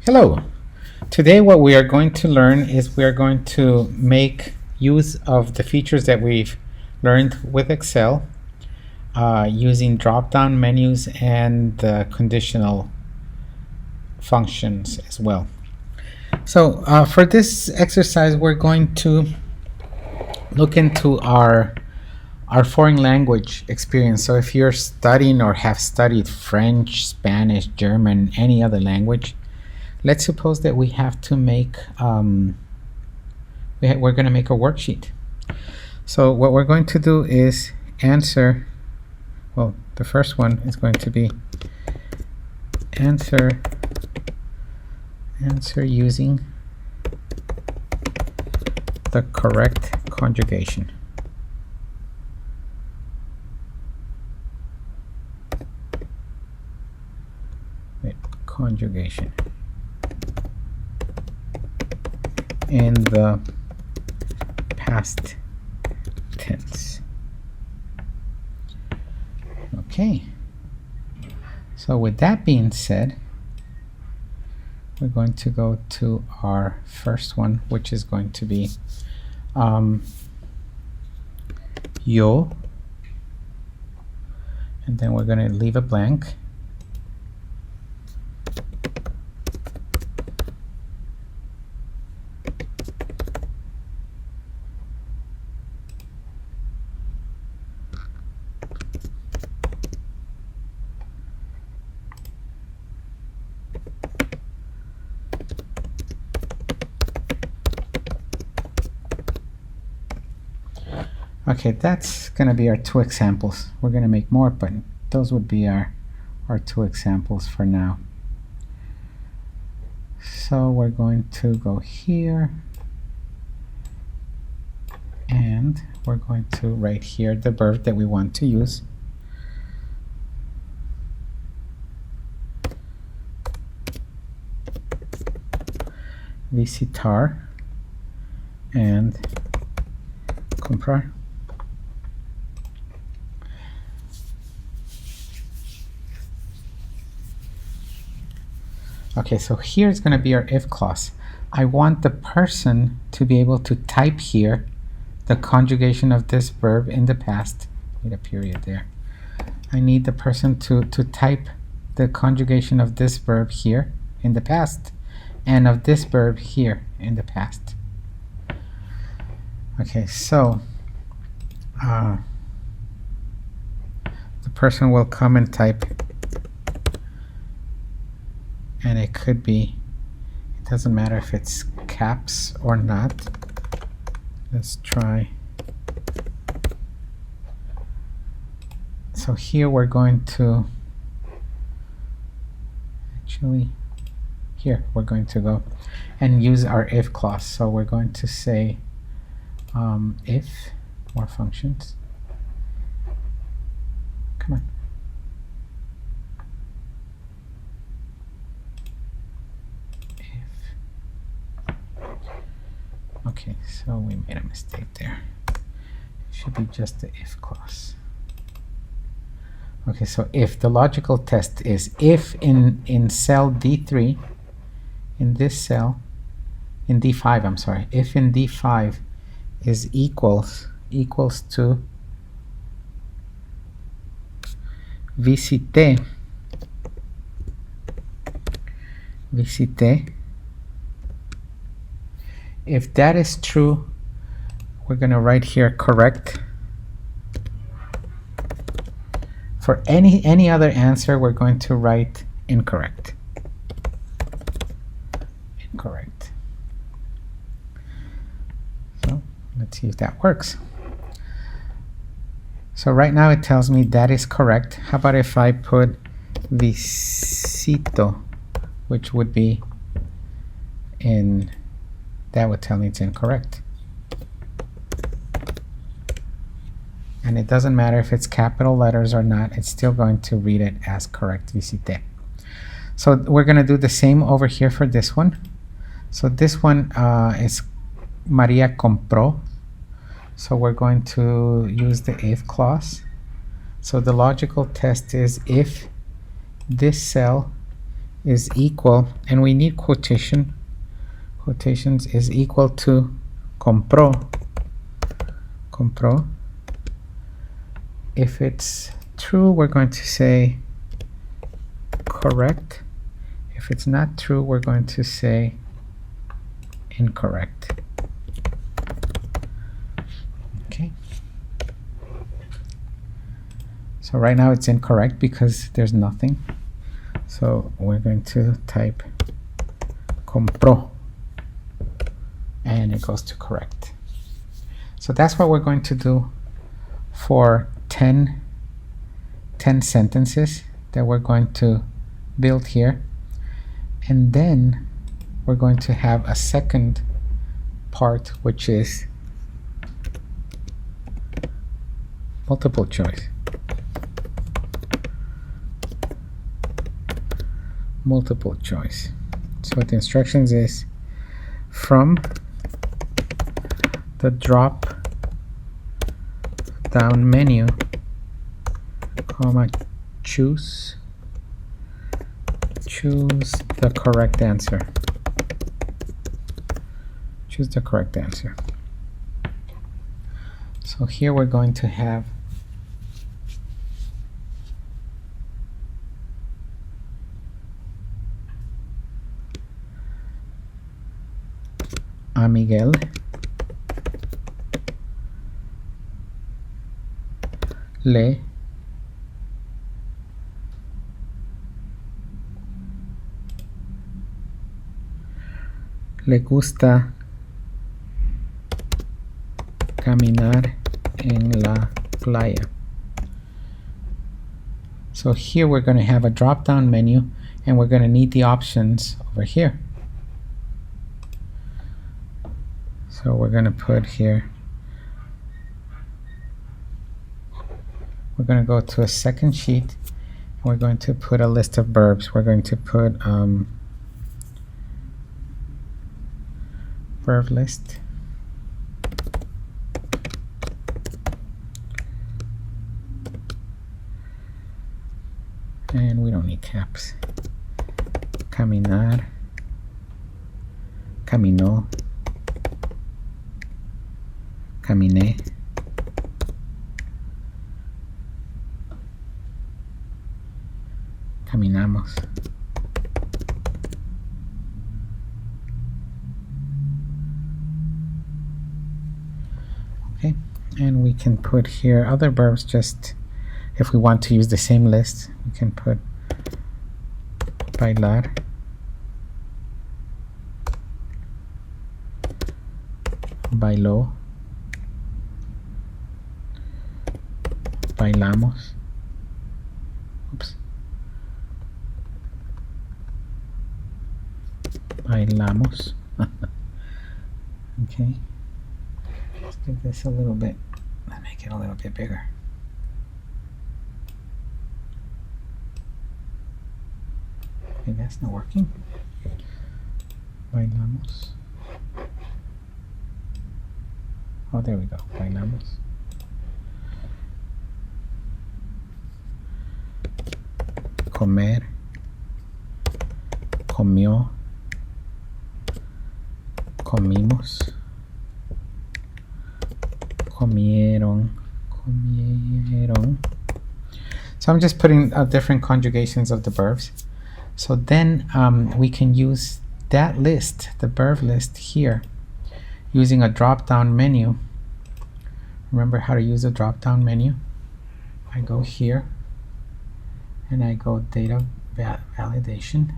Hello. Today what we are going to learn is we are going to make use of the features that we've learned with Excel using drop-down menus and conditional functions as well. So for this exercise we're going to look into our foreign language experience. So if you're studying or have studied French, Spanish, German, any other language, let's suppose that we have to make, we're going to make a worksheet. So what we're going to do is answer, well, the first one is going to be answer using the correct conjugation. Conjugation in the past tense. Okay, so with that being said, we're going to go to our first one, which is going to be yo, and then we're going to leave a blank. Okay, that's going to be our two examples. We're going to make more, but those would be our two examples for now. So we're going to go here, and we're going to write here the verb that we want to use. Visitar and comprar. Okay, so here's going to be our if clause. I want the person to be able to type here the conjugation of this verb in the past. Need a period there. I need the person to type the conjugation of this verb here in the past and of this verb here in the past. Okay, so the person will come and type, and it could be, it doesn't matter if it's caps or not. Let's try. So here we're going to, actually, here we're going to go and use our if clause. So we're going to say if, more functions. Come on. Okay, so we made a mistake there. It should be just the if clause. Okay, so if the logical test is if in cell D3, in this cell, in D5, I'm sorry, if in D5 is equals to visité, if that is true, we're going to write here correct. For any other answer, we're going to write incorrect. Incorrect. So let's see if that works. So right now it tells me that is correct. How about if I put visito, which would be in, that would tell me it's incorrect. And it doesn't matter if it's capital letters or not, it's still going to read it as correct, visité. So we're going to do the same over here for this one. So this one is Maria compró. So we're going to use the if clause. So the logical test is if this cell is equal, and we need quotations, is equal to compró. If it's true, we're going to say correct. If it's not true, we're going to say incorrect. Okay. So right now it's incorrect because there's nothing. So we're going to type compró, and it goes to correct. So that's what we're going to do for 10 sentences that we're going to build here. And then we're going to have a second part, which is multiple choice. Multiple choice. So what the instructions is, from the drop down menu, comma, choose the correct answer. Choose the correct answer. So here we're going to have a Miguel le gusta caminar en la playa. So here we're going to have a drop down menu, and we're going to need the options over here. So we're going to put here, we're going to go to a second sheet, and we're going to put a list of verbs. We're going to put verb list. And we don't need caps. Caminar, caminó, caminé, caminamos. Okay, and we can put here other verbs, just if we want to use the same list. We can put bailar, bailó, bailamos. Oops. Bailamos. Okay. Let's give this a little bit, let's make it a little bit bigger. Okay, that's not working. Bailamos. Oh, there we go. Bailamos. Comer. Comió. Comimos. Comieron. Comieron. So I'm just putting different conjugations of the verbs. So then we can use that list, the verb list here, using a drop-down menu. Remember how to use a drop-down menu? I go here and I go data validation.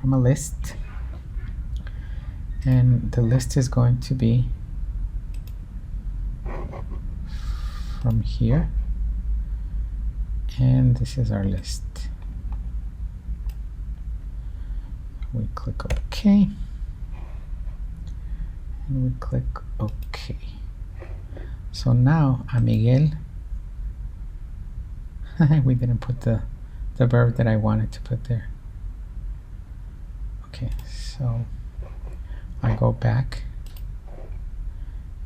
From a list, and the list is going to be from here, and this is our list. We click OK, and we click OK. So now a Miguel, we didn't put the verb that I wanted to put there. Okay, so I go back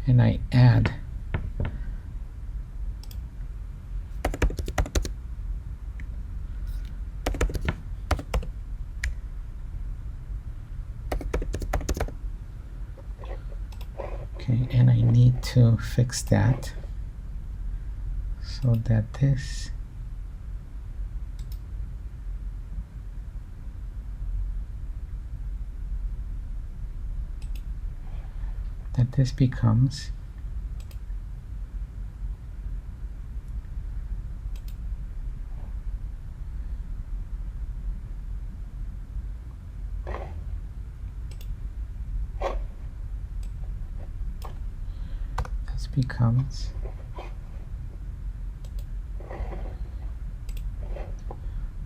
and I add okay, and I need to fix that so that this becomes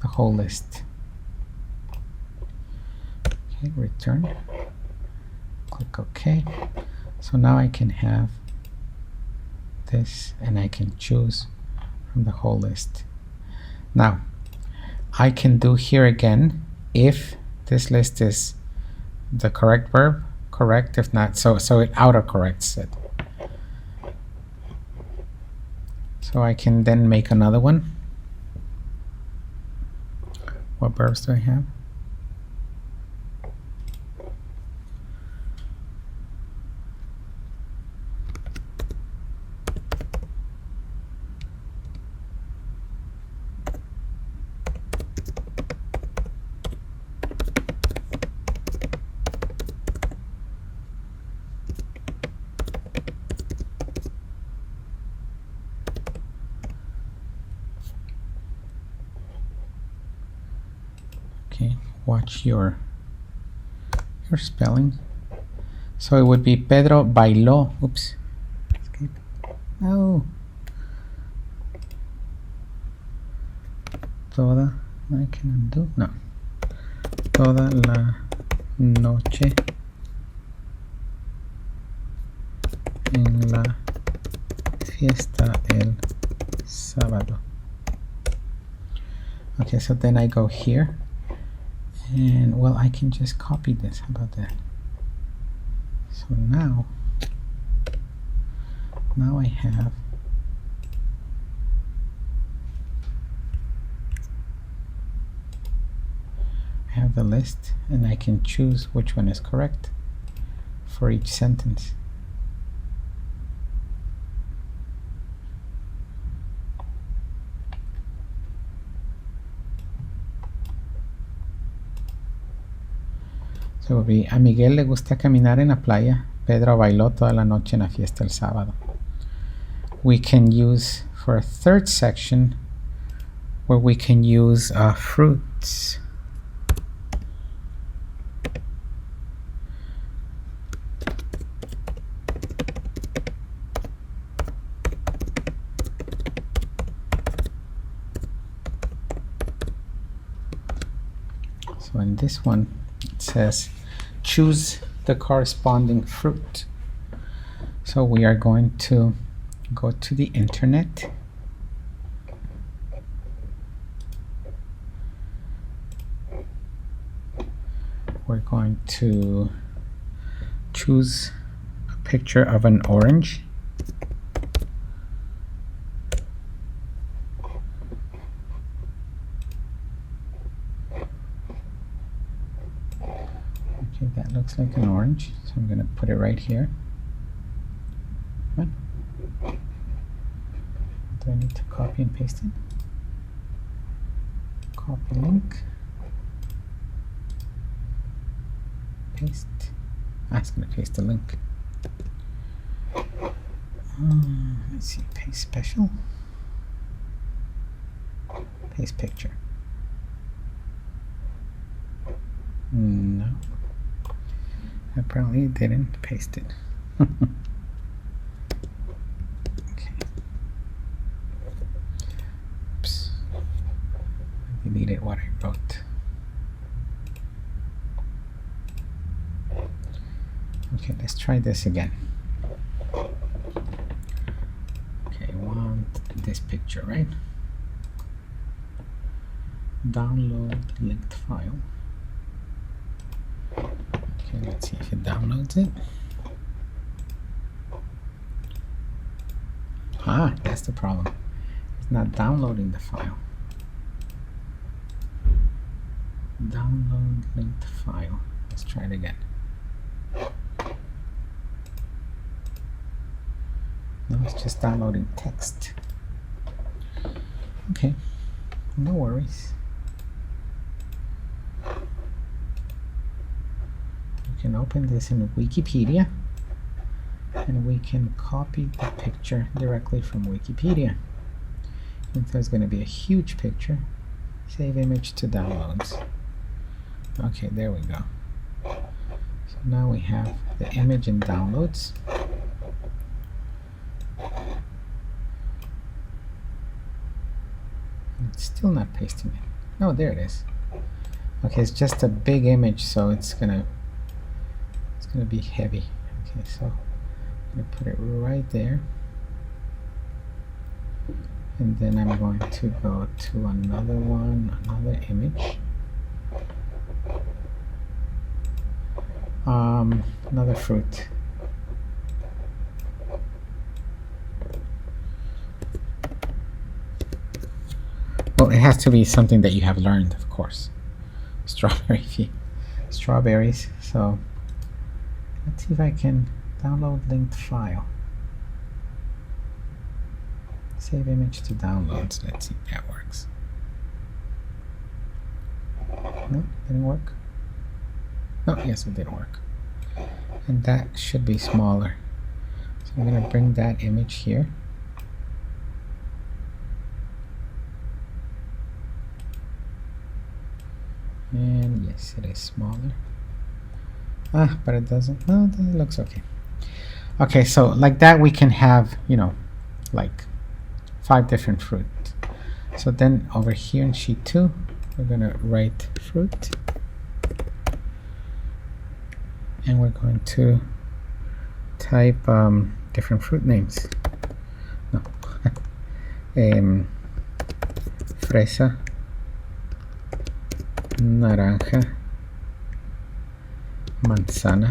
the whole list. Okay, return, click OK. So now I can have this and I can choose from the whole list. Now I can do here again if this list is the correct verb, correct. If not, so it autocorrects it. So I can then make another one. What verbs do I have? Okay, watch your spelling. So it would be Pedro bailó. Oops. Escape. No. Toda. I can undo. No. Toda la noche en la fiesta el sábado. Okay, so then I go here. And well, I can just copy this. How about that? So now I have the list and I can choose which one is correct for each sentence. So it would be, a Miguel le gusta caminar en la playa. Pedro bailó toda la noche en la fiesta el sábado. We can use for a third section where we can use fruits. So in this one, it says choose the corresponding fruit. So we are going to go to the internet. We're going to choose a picture of an orange. Okay, that looks like an orange, so I'm going to put it right here. What? Do I need to copy and paste it? Copy link. Paste. It's going to paste the link. Let's see, paste special. Paste picture. No. Apparently it didn't paste it. Okay. Oops. I deleted what I wrote. Okay, let's try this again. Okay, I want this picture, right? Download linked file. Okay, let's see if it downloads it. Ah, that's the problem. It's not downloading the file. Download linked file. Let's try it again. No, it's just downloading text. Okay, no worries. We can open this in Wikipedia, and we can copy the picture directly from Wikipedia. If there's going to be a huge picture, save image to downloads. Okay, there we go. So now we have the image in downloads. It's still not pasting it. No, there it is. Okay, it's just a big image, so it's gonna be heavy. Okay, so I'm gonna put it right there, and then I'm going to go to another one, another image, another fruit. Well, it has to be something that you have learned, of course. Strawberries. So let's see if I can download linked file. Save image to downloads. Let's see if that works. No, didn't work. Oh, yes, it did work. And that should be smaller. So I'm going to bring that image here. And yes, it is smaller. Ah, but it doesn't. No, it looks okay. Okay, so like that we can have, you know, like 5 different fruit. So then over here in sheet 2, we're going to write fruit. And we're going to type different fruit names. No. Fresa, naranja, manzana,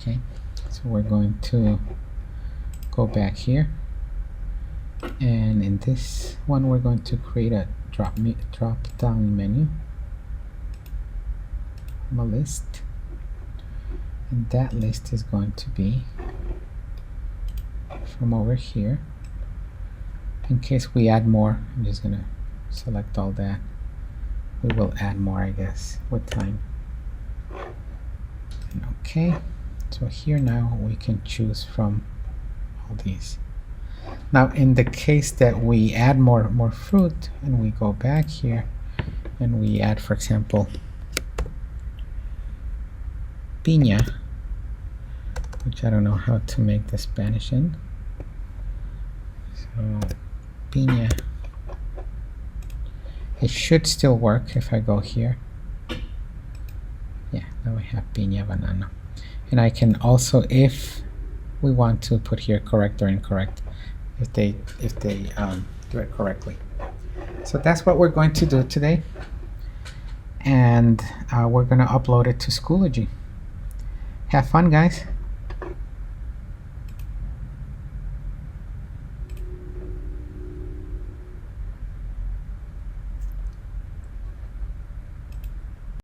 okay, so we're going to go back here, and in this one we're going to create a drop down menu from a list, and that list is going to be from over here. In case we add more, I'm just gonna select all that. We will add more, I guess, with time. And okay, so here now we can choose from all these. Now in the case that we add more fruit and we go back here and we add, for example, piña, which I don't know how to make the Spanish in. So piña, it should still work if I go here. Yeah, now we have piña banana. And I can also, if we want to put here correct or incorrect, if they do it correctly. So that's what we're going to do today, and we're going to upload it to Schoology. Have fun, guys.